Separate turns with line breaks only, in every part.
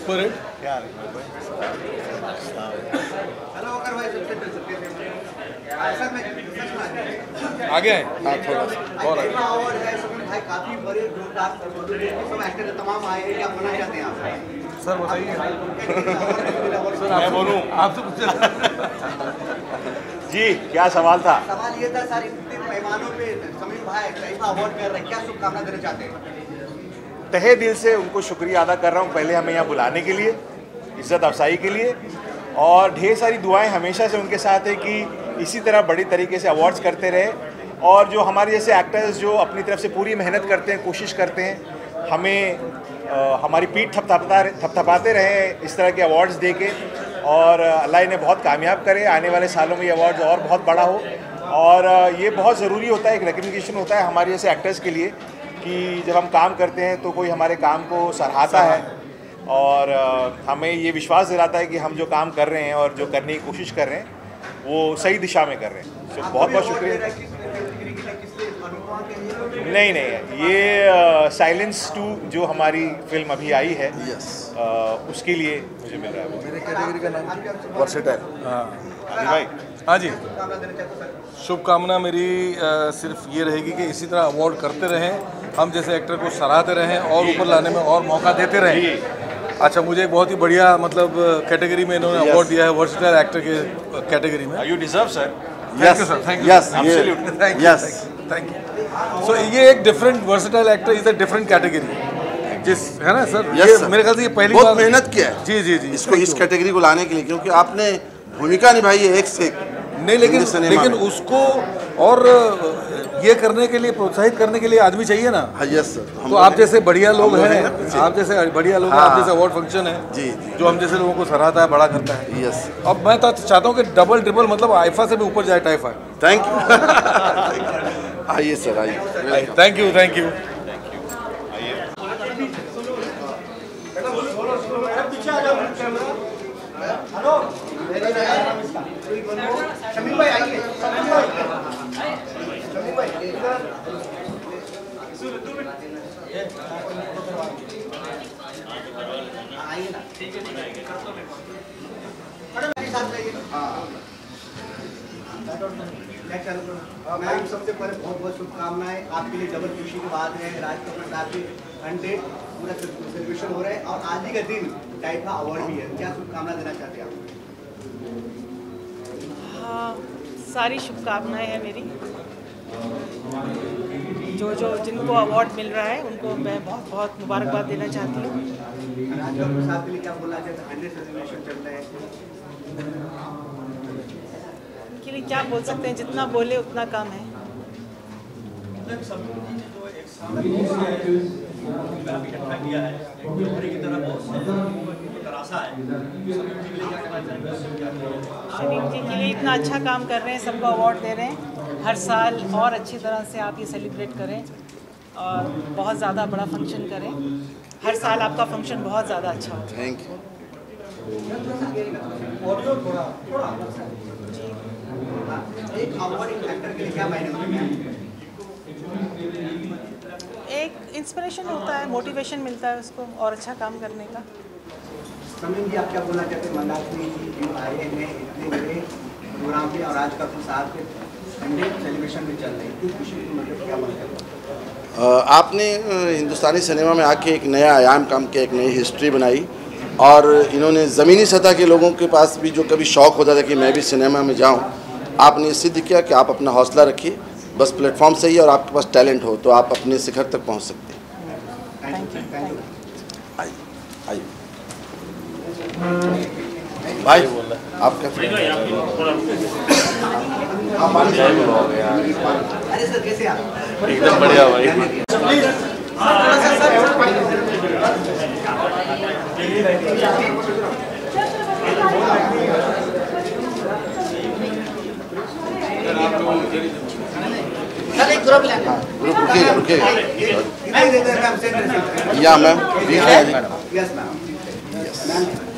Super hit. आगे हैं थोड़ा और
भाई काफी बड़े जोरदार सब एक्टर तमाम आए हैं, क्या बोलना चाहते हैं आप?
सर बताइए।
मैं बोलूं
आपसे पूछे
जी, क्या सवाल था?
सवाल ये था सर, इतने पैमानों पे समीर भाई टाइफा अवार्ड कर रहे हैं, क्या शुभकामना देना चाहते हैं?
तहे दिल से उनको शुक्रिया अदा कर रहा हूँ, पहले हमें यहाँ बुलाने के लिए, इज़्ज़त अफसाई के लिए, और ढेर सारी दुआएं हमेशा से उनके साथ है कि इसी तरह बड़ी तरीके से अवार्ड्स करते रहे, और जो हमारे जैसे एक्टर्स जो अपनी तरफ से पूरी मेहनत करते हैं, कोशिश करते हैं, हमें हमारी पीठ थपथपाते रहे इस तरह के अवार्ड्स दे के, और अल्लाह इन्हें बहुत कामयाब करे, आने वाले सालों में ये अवार्ड्स और बहुत बड़ा हो। और ये बहुत ज़रूरी होता है, एक रिकग्निशन होता है हमारे जैसे एक्टर्स के लिए कि जब हम काम करते हैं तो कोई हमारे काम को सराहता है और हमें ये विश्वास दिलाता है कि हम जो काम कर रहे हैं और जो करने की कोशिश कर रहे हैं वो सही दिशा में कर रहे हैं। तो बहुत बहुत शुक्रिया। नहीं, ये साइलेंस 2 जो हमारी फिल्म अभी आई है, उसके लिए मुझे मिल रहा है।
मेरे कैटेगरी का नाम
वर्सेटाइल।
हाँ
भाई,
हाँ जी, शुभकामना मेरी सिर्फ ये रहेगी कि इसी तरह अवार्ड करते रहें, हम जैसे एक्टर को सराहते रहें और ऊपर लाने में और मौका देते रहें। अच्छा, मुझे बहुत ही बढ़िया मतलब कैटेगरी में इन्होंने अवार्ड दिया है, वर्सेटाइल एक्टर के कैटेगरी में।
You deserve sir.
Thank you sir, thank you, thank you, thank you. So ये एक different versatile actor is a different category, जिस है ना सर?
Yes,
ये
sir.
मेरे ख्याल से ये पहली
बहुत
बार
मेहनत किया है
जी जी जी
इसको इस कैटेगरी को लाने के लिए, क्योंकि आपने भूमिका निभाई है एक से एक।
नहीं, लेकिन
सिनेमा में।
उसको और ये करने के लिए, प्रोत्साहित करने के लिए आदमी चाहिए ना।
हाँ, यस सर।
तो आप जैसे बढ़िया लोग हैं, आप जैसे बढ़िया लोग हैं,
हाँ,
आप जैसे अवार्ड फंक्शन है
जी,
जो हम जैसे लोगों को सराहता है, बड़ा करता है।
यस,
अब मैं तो चाहता हूँ कि डबल ट्रिपल मतलब आईफा से भी ऊपर जाए टाइफा।
Thank you. आइए सर, आइए।
Thank you, thank you.
Shamir भाई आइए। शमीर भाई आइए ना, मेरे साथ आइए। मैम, सबसे पहले बहुत बहुत शुभकामनाएं आपके लिए। डबल खुशी की बात है, राज कपूर साहब के 100 पूरा सेलिब्रेशन हो रहा है और आज ही का दिन टाइफा अवार्ड भी है, क्या शुभकामना देना चाहते हैं आप?
हाँ, सारी शुभकामनाएं हैं मेरी। जो जिनको अवार्ड मिल रहा है उनको मैं बहुत बहुत मुबारकबाद देना चाहती हूँ।
राज कपूर साहब के लिए क्या बोलना चाहते हैं? 100 सेलिब्रेशन चल रहा है,
के लिए क्या बोल सकते हैं, जितना बोले उतना कम है। शमीम जी के लिए इतना अच्छा काम कर रहे हैं, सबको अवार्ड दे रहे हैं। हर साल और अच्छी तरह से आप ये सेलिब्रेट करें और बहुत ज़्यादा बड़ा फंक्शन करें। हर साल आपका फंक्शन बहुत ज़्यादा अच्छा हो।
Thank you.
एक अवार्ड एक्टर के लिए क्या मायने होते हैं?
एक इंस्पिरेशन होता है, मोटिवेशन मिलता है उसको और अच्छा काम करने का।
समीम जी, आप क्या बोलना चाहते हैं? मंदाकिनी जी जो आए हैं इतने बड़े प्रोग्राम पे और आज कपूर साहब के 100 सेलिब्रेशन में चल रहे हैं, इतनी खुशी को मतलब क्या बनता है?
आपने हिंदुस्तानी सिनेमा में आके एक नया आयाम काम किया, एक नई हिस्ट्री बनाई, और इन्होंने ज़मीनी सतह के लोगों के पास भी जो कभी शौक़ होता था कि मैं भी सिनेमा में जाऊं, आपने सिद्ध किया कि आप अपना हौसला रखिए, बस प्लेटफॉर्म सही है और आपके पास टैलेंट हो तो आप अपने शिखर तक पहुंच सकते हैं। आइए, आइए भाई, आप क्या
अरे सर, कैसे आप?
एकदम बढ़िया भाई।
सर, एक ग्रुप लेना।
रुकिएगा, रुकिएगा।
नहीं देते हैं मैम, सेंटर।
या मैम, बीच में आ जाइए।
Yes ma'am.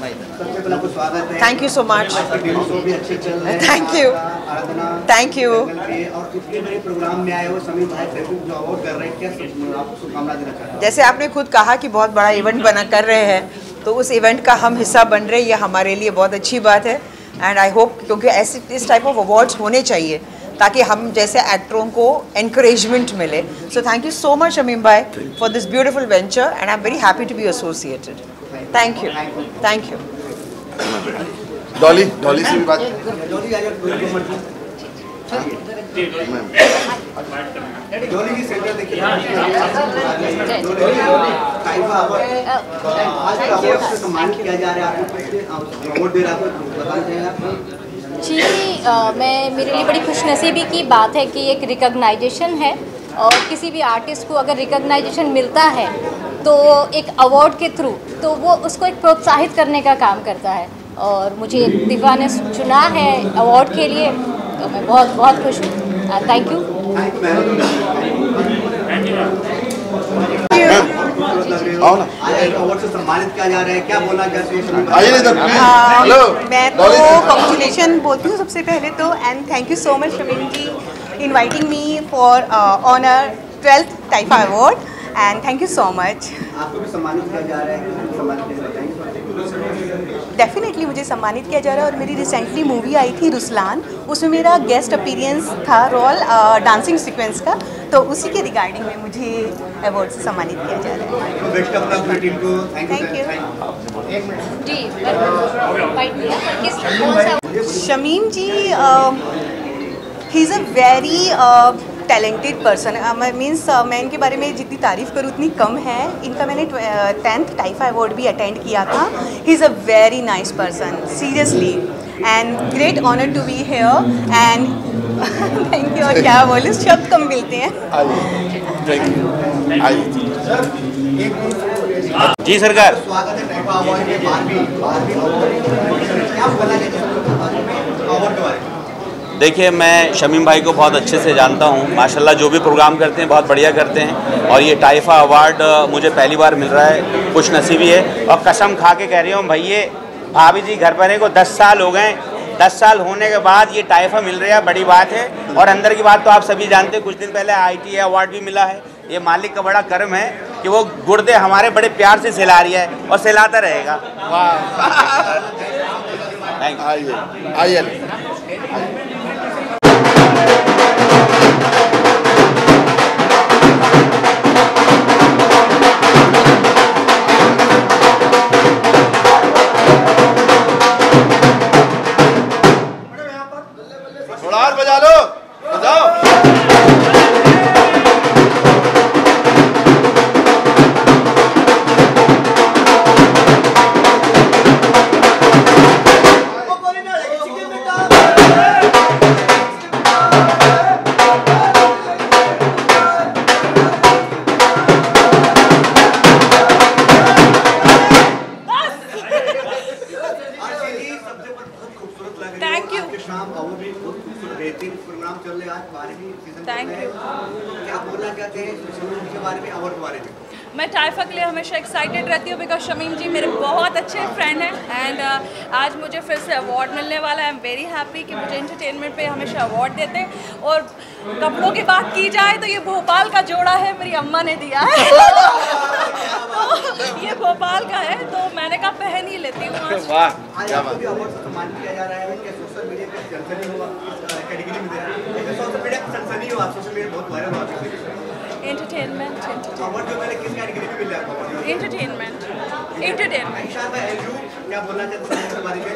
मैम, सबसे पहले आपको स्वागत है।
Thank you so much.
आपके डेली शो भी अच्छे चल रहे हैं।
Thank you.
Aradhana,
Thank you.
और इतने बड़े प्रोग्राम में आए हो समीर भाई जो अवार्ड कर रहे हैं, क्या आपको शुभकामना देना चाहते हैं?
जैसे आपने खुद कहा कि बहुत बड़ा इवेंट बना कर रहे हैं,
तो उस इवेंट का हम हिस्सा बन रहे हैं, ये हमारे लिए बहुत अच्छी बात है। एंड आई होप, क्योंकि ऐसे इस टाइप ऑफ अवार्ड्स होने चाहिए ताकि हम जैसे एक्टरों को एनकरेजमेंट मिले। So thank you so much Shamim भाई for this beautiful venture and I am very happy to be associated. Thank you, thank you.
Dolly से भी बात।
डॉली जी सेंटर देखिए, आज का अवार्ड से सम्मान किया जा रहा है, आपको अवार्ड दे रहा है, बताना चाहिए आप।
जी, मेरे लिए बड़ी खुशनसीबी की बात है कि एक रिकॉग्नाइजेशन है, और किसी भी आर्टिस्ट को अगर रिकॉग्नाइजेशन मिलता है तो एक अवार्ड के थ्रू तो वो उसको एक प्रोत्साहित करने का काम करता है। और मुझे दिफा ने चुना है अवार्ड के लिए, तो मैं बहुत बहुत खुश हूँ। Thank you.
अवार्ड से सम्मानित किया जा रहा है, क्या बोलना चाहते हैं?
मैं तो कॉन्ग्रेचुलेशन बोलती हूँ सबसे पहले तो, and thank you so much Shamim ji inviting me for honour 12th टाइफा award, and thank you so much.
आपको भी सम्मानित किया जा रहा है, सम्मानित
डेफिनेटली मुझे सम्मानित किया जा रहा है, और मेरी रिसेंटली मूवी आई थी रुस्लान, उसमें मेरा गेस्ट अपीयरेंस था रोल डांसिंग सीक्वेंस का, तो उसी के रिगार्डिंग में मुझे अवार्ड से सम्मानित किया जा रहा है। Thank you. Shamim ji he is a very talented person, means मैं इनके बारे में जितनी तारीफ़ करूँ उतनी कम है। इनका मैंने 10th टाइफा अवार्ड भी अटेंड किया था। He is a very nice person, seriously, and great honour to be here, and thank you. और क्या बोले, शब्द कम मिलते हैं।
जी सरकार,
स्वागत है टाइफा अवार्ड में। क्या बोलना चाहते हैं अवार्ड के बारे में?
देखिए, मैं शमीम भाई को बहुत अच्छे से जानता हूँ, माशाल्लाह जो भी प्रोग्राम करते हैं बहुत बढ़िया करते हैं, और ये टाइफा अवार्ड मुझे पहली बार मिल रहा है, खुशनसीबी है। और कसम खा के कह रही हूँ भैया, भाभी जी घर बने को 10 साल हो गए, 10 साल होने के बाद ये टाइफा मिल रहा है, बड़ी बात है। और अंदर की बात तो आप सभी जानते हैं, कुछ दिन पहले ITA अवार्ड भी मिला है। ये मालिक का बड़ा कर्म है कि वो गुर्दे हमारे बड़े प्यार से सिला रही है और सिलाता रहेगा।
आइए बजा लो, बजाओ।
Thank you. शाम और भी बहुत खूबसूरत बेहतरीन प्रोग्राम चल रहे हैं आज, 12वीं सीजन। Thank you. तो क्या बोलना चाहते हैं शमीम के बारे में, अवार्ड के बारे में?
मैं टाइफा के लिए हमेशा एक्साइटेड रहती हूँ, बिकॉज शमीम जी मेरे बहुत अच्छे फ्रेंड हैं, एंड आज मुझे फिर से अवार्ड मिलने वाला है। आई एम वेरी हैप्पी कि मुझे एंटरटेनमेंट पे हमेशा अवार्ड देते हैं। और कपड़ों की बात की जाए तो ये भोपाल का जोड़ा है, मेरी अम्मा ने दिया है। तो ये भोपाल का है, तो मैंने कहा पहन ही लेती हूँ आज।
वाह, क्या बात है। अवार्ड से सम्मान किया जा रहा है, क्या सोशल मीडिया पे सनसनी हुआ इस कैटेगरी में दे रहा है? सोशल मीडिया पे सनसनी हुआ, सोशल मीडिया बहुत वायरल हुआ।
एंटरटेनमेंट
अवार्ड जो मैंने किस कैटेगरी में मिला आपको?
एंटरटेनमेंट।
क्या बोलना चाहते हैं इसके बारे में?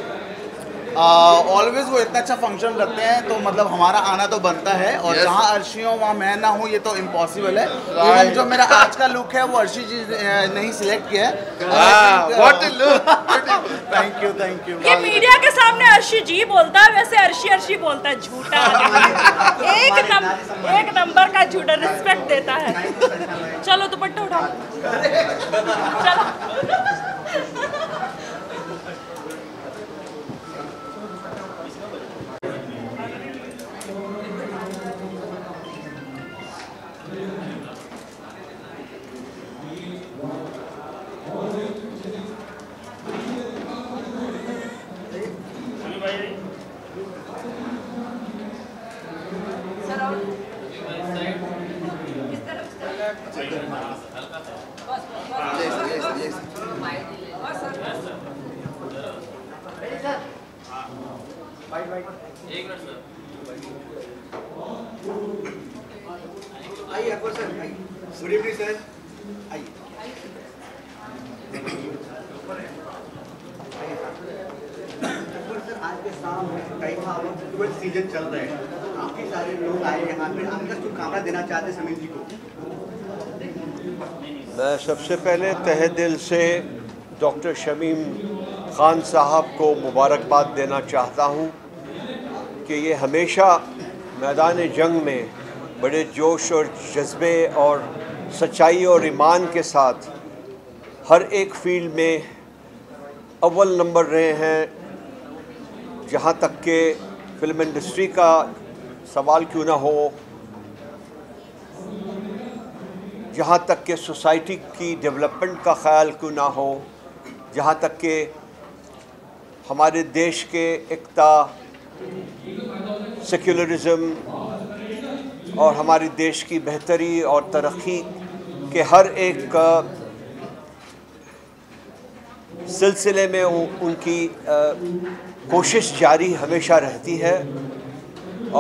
ऑलवेज वो इतना अच्छा फंक्शन रखते हैं, तो मतलब हमारा आना तो बनता है, और जहाँ अर्शी हो वहाँ मैं ना हूँ, ये तो इम्पॉसिबल है। इवन जो मेरा आज का लुक है वो अर्शी जी नहीं सिलेक्ट किया है। What a look. Thank you, thank you.
ये मीडिया के सामने अर्शी जी बोलता है, वैसे अर्शी अर्शी बोलता है, झूठा आदमी। एक नंबर का झूठा, रिस्पेक्ट देता है। चलो दुपट्टा उठाओ, चलो।
गुड इवनिंग सर, आइए। सर आज के शाम टाइफा अवार्ड 12th सीजन चल रहे हैं, काफ़ी सारे लोग आए यहाँ पे, आपका शुभकामना देना चाहते हैं शमीम जी को।
मैं सबसे पहले तहे दिल से डॉक्टर शमीम खान साहब को मुबारकबाद देना चाहता हूँ कि ये हमेशा मैदान जंग में बड़े जोश और जज्बे और सच्चाई और ईमान के साथ हर एक फील्ड में अव्वल नंबर रहे हैं। जहाँ तक के फिल्म इंडस्ट्री का सवाल क्यों ना हो, जहाँ तक के सोसाइटी की डेवलपमेंट का ख्याल क्यों ना हो, जहाँ तक के हमारे देश के एकता, सेक्युलरिज्म और हमारे देश की बेहतरी और तरक्की के हर एक सिलसिले में उनकी कोशिश जारी हमेशा रहती है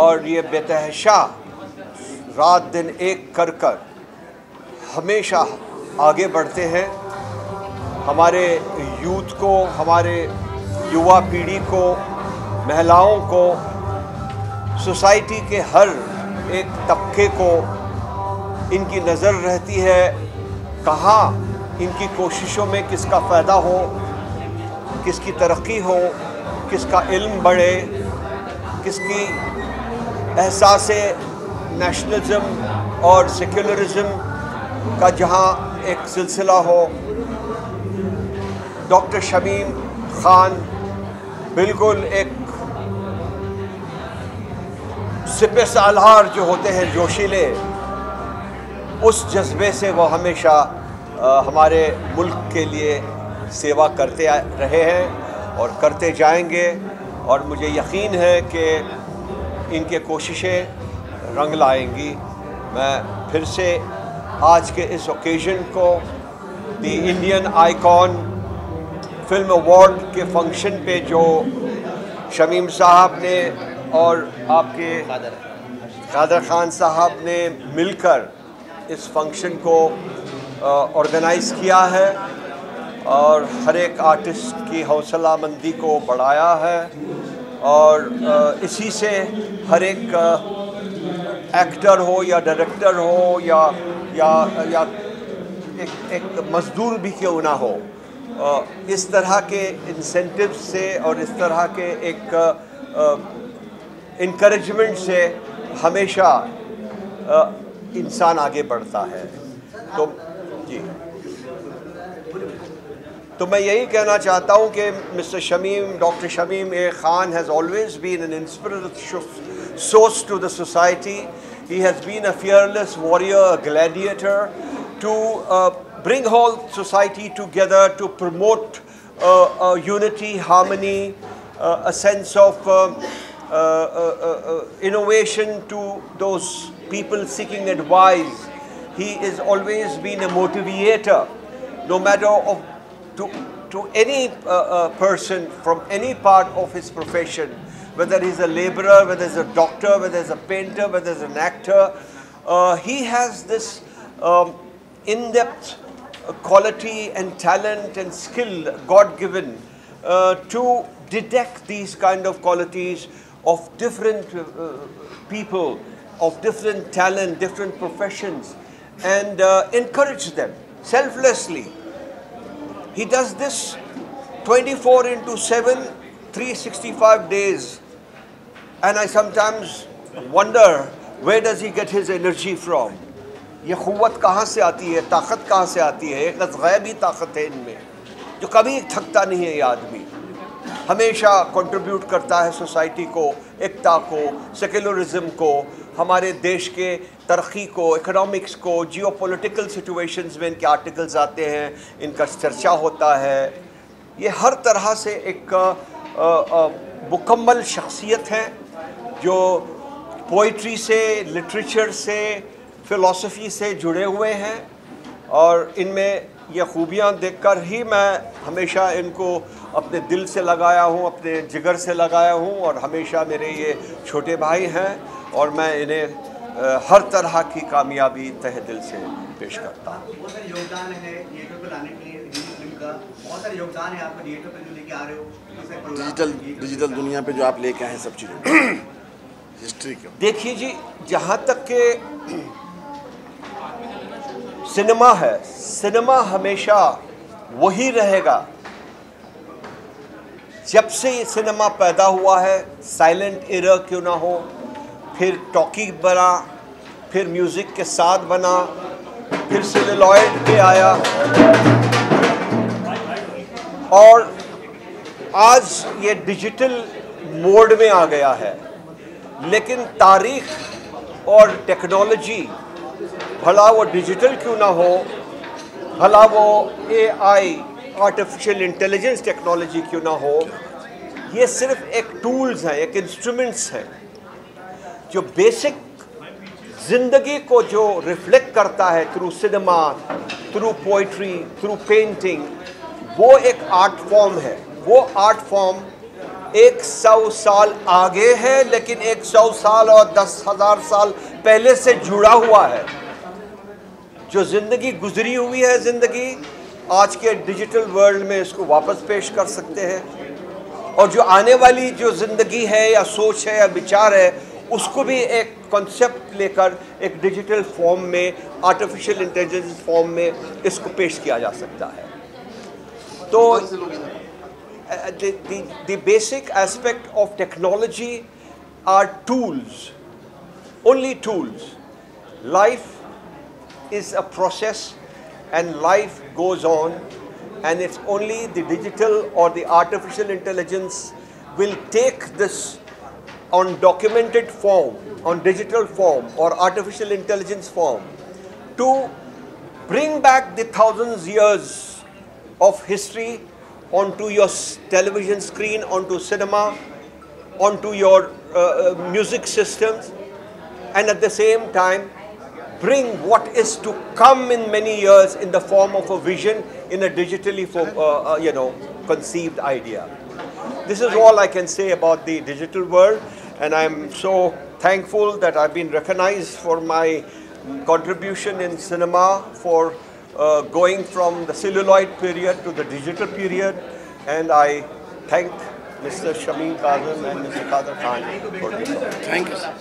और ये बेतहाशा रात दिन एक कर कर हमेशा आगे बढ़ते हैं। हमारे यूथ को, हमारे युवा पीढ़ी को, महिलाओं को, सोसाइटी के हर एक तबके को इनकी नज़र रहती है कहाँ इनकी कोशिशों में किसका फ़ायदा हो, किसकी तरक्की हो, किसका इल्म बढ़े, किसकी एहसास नेशनलिज्म और सेक्युलरिज्म का जहाँ एक सिलसिला हो। डॉक्टर शमीम खान बिल्कुल एक सिपह सालार जो होते हैं जोशीले, उस जज्बे से वो हमेशा हमारे मुल्क के लिए सेवा करते रहे हैं और करते जाएंगे और मुझे यकीन है कि इनके कोशिशें रंग लाएंगी। मैं फिर से आज के इस ओकेज़न को the Indian icon film award के फंक्शन पे जो शमीम साहब ने और आपके कादर खान साहब ने मिलकर इस फंक्शन को ऑर्गेनाइज़ किया है और हर एक आर्टिस्ट की हौसला मंदी को बढ़ाया है और इसी से हर एक एक्टर हो या डायरेक्टर हो या एक मज़दूर भी क्यों ना हो, इस तरह के इंसेंटिव से और इस तरह के एक इनकरेजमेंट से हमेशा इंसान आगे बढ़ता है। तो जी, तो मैं यही कहना चाहता हूँ कि mister Shamim, doctor Shamim A Khan has always been an inspirational source to the society. He has been a fearless warrior, a gladiator, to bring whole society together, to promote unity, harmony, a sense of innovation to those people seeking advice. He has always been a motivator, no matter to any person from any part of his profession, whether he's a laborer, whether he's a doctor, whether he's a painter, whether he's an actor. He has this in-depth quality and talent and skill God-given to detect these kind of qualities of different people, of different talent, different professions, and encourage them selflessly. He does this 24/7, 365 days. And I sometimes wonder, where does he get his energy from? ये क़ुव्वत कहाँ से आती है, ताकत कहाँ से आती है? एक गैबी ताकत है इनमें जो कभी थकता नहीं है। ये आदमी हमेशा कंट्रीब्यूट करता है सोसाइटी को, एकता को, सेक्युलरिज्म को, हमारे देश के तरक्की को, इकोनॉमिक्स को, जियोपॉलिटिकल सिचुएशंस में इनके आर्टिकल्स आते हैं, इनका चर्चा होता है। ये हर तरह से एक मुकम्मल शख्सियत है जो पोइट्री से, लिटरेचर से, फ़िलासफ़ी से जुड़े हुए हैं और इनमें ये खूबियाँ देखकर ही मैं हमेशा इनको अपने दिल से लगाया हूँ, अपने जिगर से लगाया हूँ और हमेशा मेरे ये छोटे भाई हैं और मैं इन्हें हर तरह की कामयाबी तहे दिल से पेश करता हूँ।
बहुत सारे योगदान है थिएटर पर लाने के लिए, फिल्म का बहुत सारे योगदान है आपका, थिएटर पर जो लेके आ रहे हो,
डिजिटल दुनिया पे जो आप लेके आए सब चीज़ें हिस्ट्री क्यों।
देखिए जी, जहाँ तक के सिनेमा है, सिनेमा हमेशा वही रहेगा। जब से ये सिनेमा पैदा हुआ है, साइलेंट एरा क्यों ना हो, फिर टॉकी बना, फिर म्यूज़िक के साथ बना, फिर सेलुलॉइड पे आया, और आज ये डिजिटल मोड में आ गया है। लेकिन तारीख और टेक्नोलॉजी, भला वो डिजिटल क्यों ना हो, भला वो AI आर्टिफिशियल इंटेलिजेंस टेक्नोलॉजी क्यों ना हो, ये सिर्फ एक टूल्स हैं, एक इंस्ट्रूमेंट्स हैं जो बेसिक ज़िंदगी को जो रिफ्लेक्ट करता है through cinema, through poetry, through painting, वो एक आर्ट फॉर्म है। वो आर्ट फॉर्म 100 साल आगे है, लेकिन 100 साल और 10,000 साल पहले से जुड़ा हुआ है। जो ज़िंदगी गुजरी हुई है, ज़िंदगी आज के डिजिटल वर्ल्ड में इसको वापस पेश कर सकते हैं, और जो आने वाली जो ज़िंदगी है या सोच है या विचार है, उसको भी एक कॉन्सेप्ट लेकर एक डिजिटल फॉर्म में, आर्टिफिशियल इंटेलिजेंस फॉर्म में इसको पेश किया जा सकता है। तो the basic aspect of technology are tools, only tools. Life is a process and life goes on, and it's only the digital or the artificial intelligence will take this on documented form, on digital form or artificial intelligence form, to bring back the thousands years of history onto your television screen, onto cinema, onto your music systems, and at the same time bring what is to come in many years in the form of a vision in a digitally conceived idea. This is all I can say about the digital world, and I'm so thankful that I've been recognized for my contribution in cinema, for going from the celluloid period to the digital period, and I thank Mr. Shameem Kazim and Mr. Qadir Khan for this.
Thank you, sir.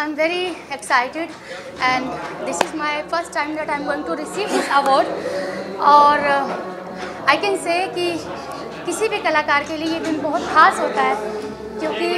I'm very excited, and this is my first time that I'm going to receive this award. और I can say कि किसी भी कलाकार के लिए ये दिन बहुत खास होता है, क्योंकि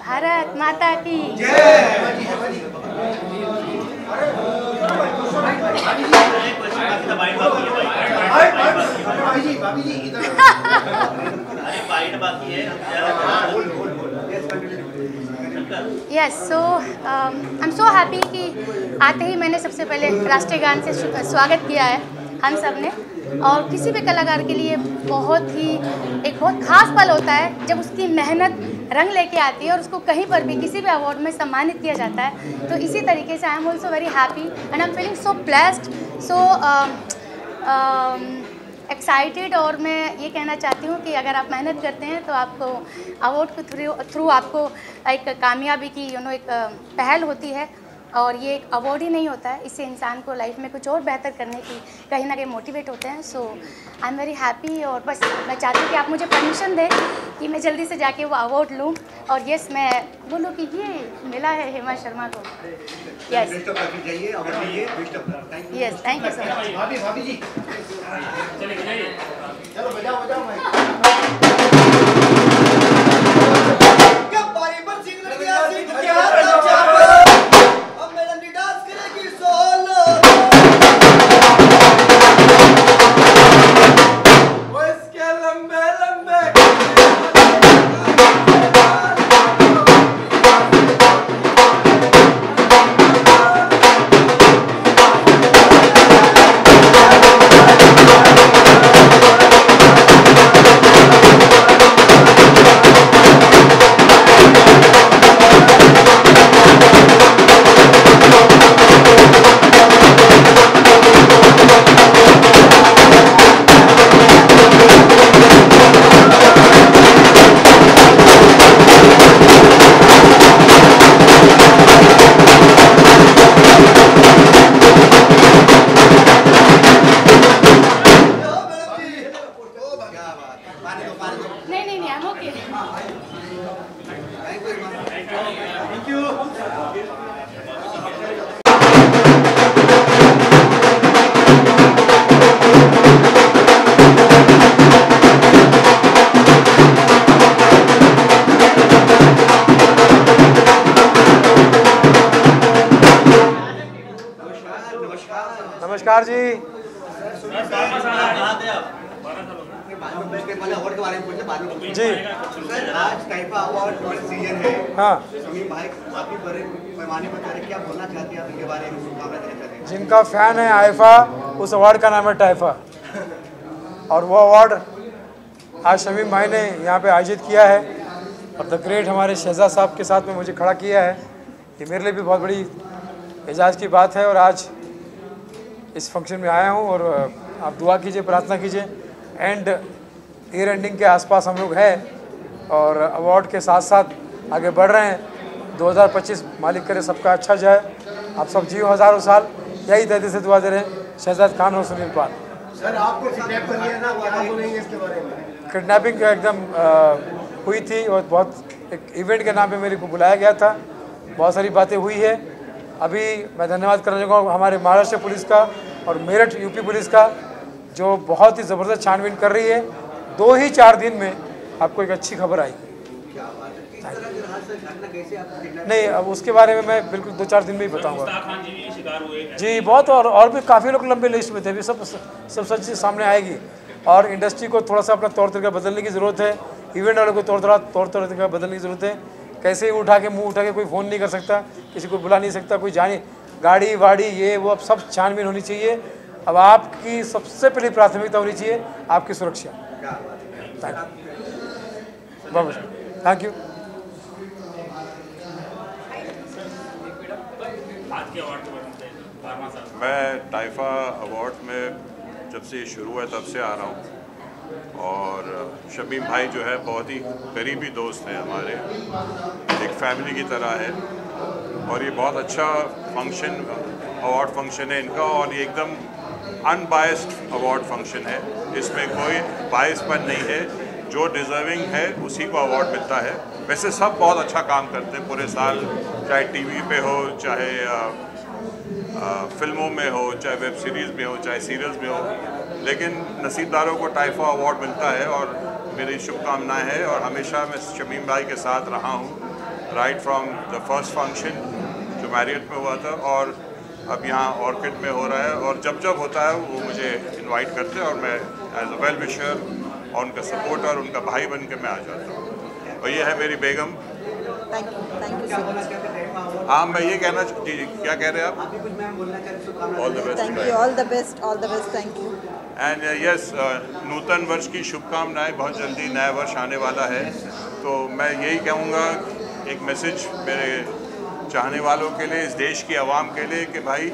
भारत माता की
yes so I am so happy कि आते ही मैंने सबसे पहले राष्ट्रीय गान से स्वागत किया है हम सब ने। और किसी भी कलाकार के लिए एक बहुत ख़ास पल होता है जब उसकी मेहनत रंग लेके आती है और उसको कहीं पर भी किसी भी अवार्ड में सम्मानित किया जाता है। तो इसी तरीके से I am also very happy and I am feeling so blessed, so excited. और मैं ये कहना चाहती हूँ कि अगर आप मेहनत करते हैं तो आपको अवार्ड के थ्रू आपको एक कामयाबी की एक पहल होती है। और ये एक अवार्ड ही नहीं होता है, इससे इंसान को लाइफ में कुछ और बेहतर करने की कहीं ना कहीं मोटिवेट होते हैं। सो आई एम वेरी हैप्पी। और बस मैं चाहती हूँ कि आप मुझे परमिशन दें कि मैं जल्दी से जाके वो अवार्ड लूँ और यस मैं बोलूँ कि ये मिला है हेमा शर्मा को। Yes yes, thank you so much.
नमस्कार जी। जी
आज टाइफा अवार्ड सीजन है।
हाँ,
शमीम भाई काफी बड़े पैमाने पर कर क्या बोलना चाहते हैं आप इनके बारे में, शुभकामनाएं देना चाहते हैं?
जिनका फैन है आइफा, उस अवार्ड का नाम है टाइफा। और वो अवार्ड आज शमीम भाई ने यहाँ पे आयोजित किया है और द ग्रेट हमारे शहजाद साहब के साथ में मुझे खड़ा किया है। ये मेरे लिए भी बहुत बड़ी एजाज़ की बात है और आज इस फंक्शन में आया हूँ। और आप दुआ कीजिए, प्रार्थना कीजिए। एंड ईयर एंडिंग के आसपास हम लोग हैं और अवार्ड के साथ साथ आगे बढ़ रहे हैं। 2025 मालिक करे सबका अच्छा जाए, आप सब जियो हज़ारों साल, यही दिल से दुआ दे रहे हैं। शहजाद खान और सुनील पाल।
सर आपको किडनैप कर लिया ना, क्या बोलेंगे इसके बारे में?
किडनैपिंग एकदम हुई थी और बहुत एक इवेंट के नाम पे मेरे को बुलाया गया था, बहुत सारी बातें हुई है। अभी मैं धन्यवाद करना चाहूँगा हमारे महाराष्ट्र पुलिस का और मेरठ यूपी पुलिस का, जो बहुत ही ज़बरदस्त छानबीन कर रही है। 2 ही 4 दिन में आपको एक अच्छी खबर आएगी। नहीं, अब उसके बारे में मैं बिल्कुल 2-4 दिन में ही बताऊंगा। जी बहुत, और भी काफ़ी लोग लंबे लिस्ट में थे, अभी सब सच्ची सामने आएगी। और इंडस्ट्री को थोड़ा सा अपना तौर तरीका बदलने की ज़रूरत है। इवेंट वालों को तौर तरीका बदलने की ज़रूरत है। कैसे ही मुँह उठा के कोई फ़ोन नहीं कर सकता, किसी को बुला नहीं सकता, कोई जाने गाड़ी वाड़ी ये वो, अब सब छानबीन होनी चाहिए। अब आपकी सबसे पहली प्राथमिकता होनी चाहिए आपकी सुरक्षा। Thank you.
मैं टाइफा अवार्ड में जब से ये शुरू हुआ तब से आ रहा हूँ और शमीम भाई जो है बहुत ही करीबी दोस्त हैं हमारे, एक फैमिली की तरह है। और ये बहुत अच्छा फंक्शन, अवार्ड फंक्शन है इनका और ये एकदम अनबायस्ड अवार्ड फंक्शन है। इसमें कोई बायसपन नहीं है, जो डिज़र्विंग है उसी को अवार्ड मिलता है। वैसे सब बहुत अच्छा काम करते हैं पूरे साल, चाहे टीवी पे हो, चाहे फिल्मों में हो, चाहे वेब सीरीज़ में हो, चाहे सीरियल्स में हो, लेकिन नसीबदारों को टाइफा अवार्ड मिलता है। और मेरी शुभकामनाएं हैं और हमेशा मैं शमीम भाई के साथ रहा हूँ, right from the first function जो मैरियट में हुआ था और अब यहाँ ऑर्किड में हो रहा है। और जब होता है वो मुझे इनवाइट करते हैं और मैं एज अ वेल विशर और उनका सपोर्टर, उनका भाई बन के मैं आ जाता हूँ। और ये है मेरी बेगम
थैंक यू सो मच।
हाँ, मैं ये कहना जी क्या कह रहे हैं आप? All the best.
Thank you, all the best, thank you.
And yes, नूतन वर्ष की शुभकामनाएं। बहुत जल्दी नया वर्ष आने वाला है, तो मैं यही कहूँगा, एक मैसेज मेरे चाहने वालों के लिए, इस देश की आवाम के लिए, कि भाई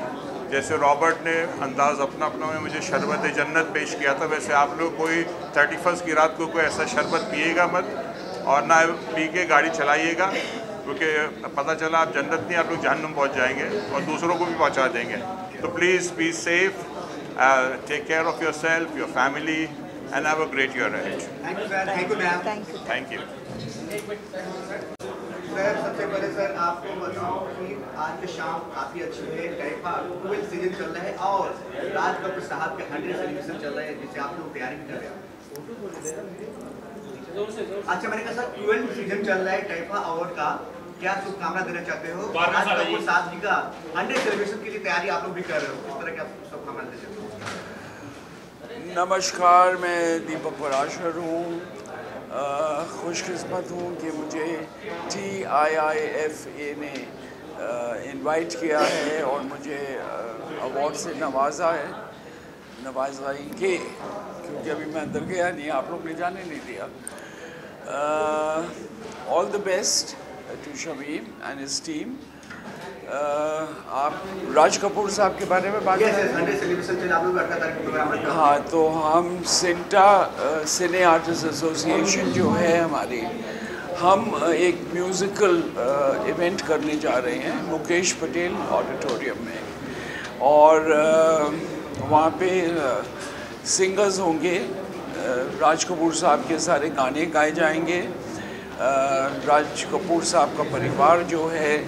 जैसे रॉबर्ट ने अंदाज़ अपना में मुझे शरबत जन्नत पेश किया था, वैसे आप लोग कोई 31 की रात को कोई ऐसा शरबत पिएगा मत, और ना पी के गाड़ी चलाइएगा, क्योंकि पता चला आप जन्नत नहीं, आप लोग जहन्नुम पहुंच जाएंगे और दूसरों को भी पहुंचा देंगे। तो please be safe, take care of yourself, your family, and have a great year ahead. Thank you.
Sir, सबसे पहले सर आपको बताऊं कि आज की शाम काफ़ी अच्छी है। टाइफा 12 सीजन चल रहा है और राज कपूर साहब के 100 सेलिब्रेशन चल रहा है, जिससे आप लोग तैयारी भी कर रहे हैं। अच्छा, मैंने कहा सर 12 सीजन चल रहा है टाइफा अवार्ड का, क्या शुभकामना देना चाहते हो? राज कपूर साहब जी का 100 सेलिब्रेशन के लिए तैयारी आप लोग भी कर रहे हो, किस तरह की शुभकामना देना चाहते हो?
नमस्कार, मैं दीपक पराशर हूँ। खुशकिस्मत हूँ कि मुझे TIIFA ने इनवाइट किया है और मुझे अवार्ड से नवाजाएंगे, क्योंकि अभी मैं अंदर गया नहीं, आप लोग ने जाने नहीं दिया। All the best to Shamim and his team. आप राज कपूर साहब के बारे में बात कर रहे हैं? हाँ, तो हम सिंटा सिने आर्टिस्ट एसोसिएशन जो है हमारी, हम एक म्यूज़िकल इवेंट करने जा रहे हैं मुकेश पटेल ऑडिटोरियम में, और वहाँ पे सिंगर्स होंगे, राज कपूर साहब के सारे गाने गाए जाएंगे, राज कपूर साहब का परिवार जो है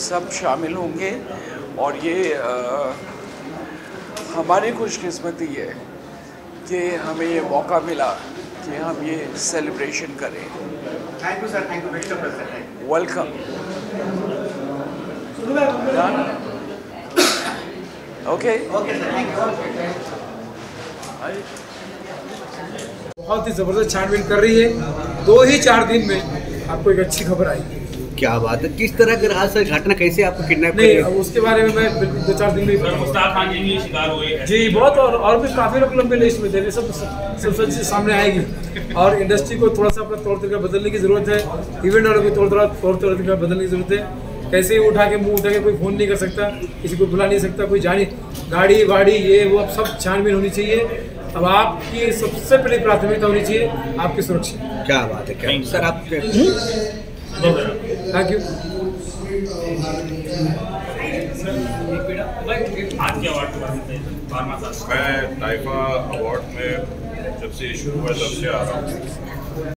सब शामिल होंगे, और ये हमारी खुशकिस्मती है कि हमें ये मौका मिला कि हम ये सेलिब्रेशन करें।
Thank you sir, thank you,
welcome. Okay,
बहुत ही ज़बरदस्त छानबीन कर रही है, 2 ही 4 दिन में आपको एक अच्छी खबर आएगी।
क्या बात है, किस तरह का रहा सर घटना, कैसे आपको किडनैप
नहीं, अब उसके बारे में मैं बिल्कुल 2-4 दिन में
मुश्ताक खान जी भी शिकार हुए हैं
जी, बहुत, और भी काफ़ी लोग लंबे लिस्ट में थे, सब सच सामने आएगी, और इंडस्ट्री को थोड़ा सा अपना तौर तरीका बदलने की ज़रूरत है, इवेंट वालों को तौर तरीका बदलने की ज़रूरत है। कैसे ही मुँह उठा के कोई फ़ोन नहीं कर सकता, किसी को बुला नहीं सकता, कोई जानी गाड़ी वाड़ी ये वो, अब सब छानबीन होनी चाहिए। अब आपकी सबसे पहली प्राथमिकता होनी चाहिए आपकी सुरक्षा।
क्या बात है, क्या सर आप
थैंक यू।
मैं टाइफा अवार्ड में जब से शुरू हुआ तब से आ रहा हूँ,